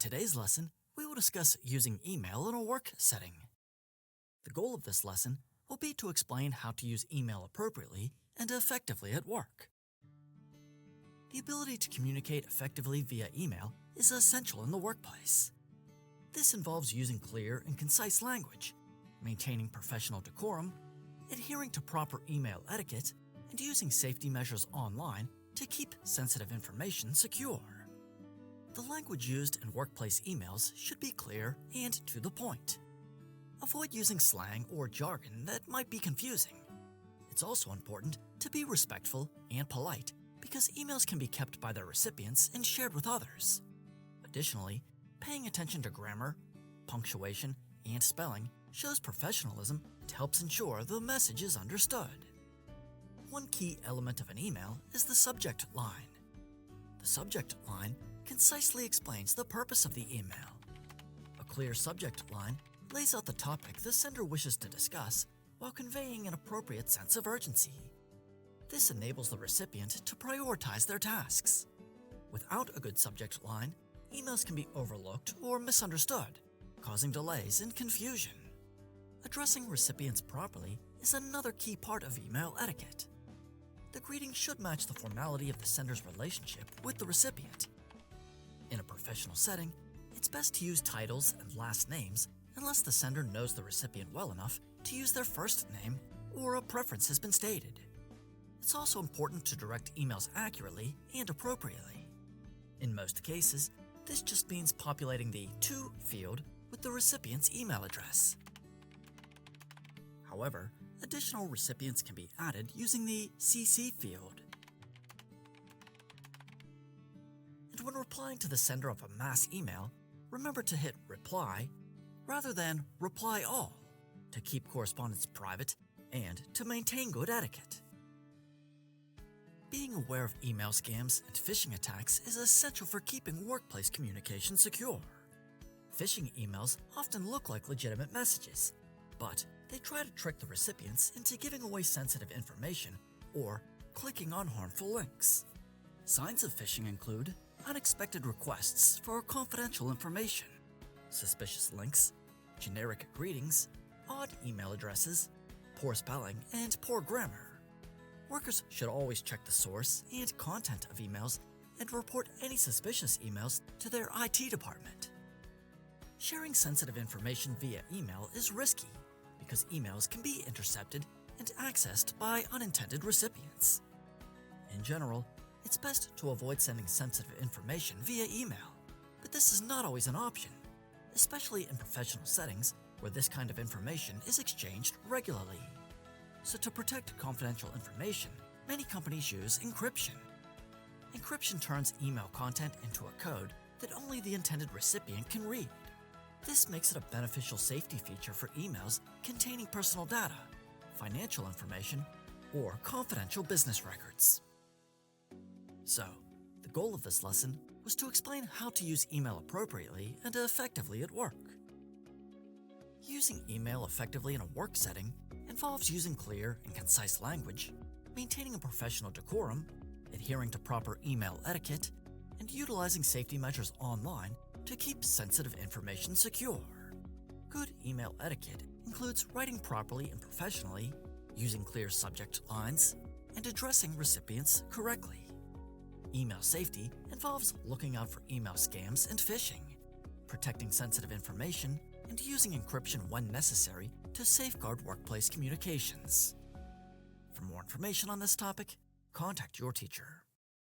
today's lesson, we will discuss using email in a work setting. The goal of this lesson will be to explain how to use email appropriately and effectively at work. The ability to communicate effectively via email is essential in the workplace. This involves using clear and concise language, maintaining professional decorum, adhering to proper email etiquette, and using safety measures online to keep sensitive information secure. The language used in workplace emails should be clear and to the point. Avoid using slang or jargon that might be confusing. It's also important to be respectful and polite because emails can be kept by their recipients and shared with others. Additionally, paying attention to grammar, punctuation, and spelling shows professionalism and helps ensure the message is understood. One key element of an email is the subject line. The subject line concisely explains the purpose of the email. A clear subject line lays out the topic the sender wishes to discuss while conveying an appropriate sense of urgency. This enables the recipient to prioritize their tasks. Without a good subject line, emails can be overlooked or misunderstood, causing delays and confusion. Addressing recipients properly is another key part of email etiquette. The greeting should match the formality of the sender's relationship with the recipient. In a professional setting, it's best to use titles and last names unless the sender knows the recipient well enough to use their first name or a preference has been stated. It's also important to direct emails accurately and appropriately. In most cases, this just means populating the To field with the recipient's email address. However, additional recipients can be added using the CC field. And when replying to the sender of a mass email, remember to hit Reply rather than Reply All to keep correspondence private and to maintain good etiquette. Being aware of email scams and phishing attacks is essential for keeping workplace communication secure. Phishing emails often look like legitimate messages, but they try to trick the recipients into giving away sensitive information or clicking on harmful links. Signs of phishing include unexpected requests for confidential information, suspicious links, generic greetings, odd email addresses, poor spelling, and poor grammar. Workers should always check the source and content of emails and report any suspicious emails to their IT department. Sharing sensitive information via email is risky because emails can be intercepted and accessed by unintended recipients. In general, it's best to avoid sending sensitive information via email, but this is not always an option, especially in professional settings where this kind of information is exchanged regularly. So to protect confidential information, many companies use encryption. Encryption turns email content into a code that only the intended recipient can read. This makes it a beneficial safety feature for emails containing personal data, financial information, or confidential business records. So, the goal of this lesson was to explain how to use email appropriately and effectively at work. Using email effectively in a work setting involves using clear and concise language, maintaining a professional decorum, adhering to proper email etiquette, and utilizing safety measures online to keep sensitive information secure. Good email etiquette includes writing properly and professionally, using clear subject lines, and addressing recipients correctly. Email safety involves looking out for email scams and phishing, protecting sensitive information, and using encryption when necessary to safeguard workplace communications. For more information on this topic, contact your teacher.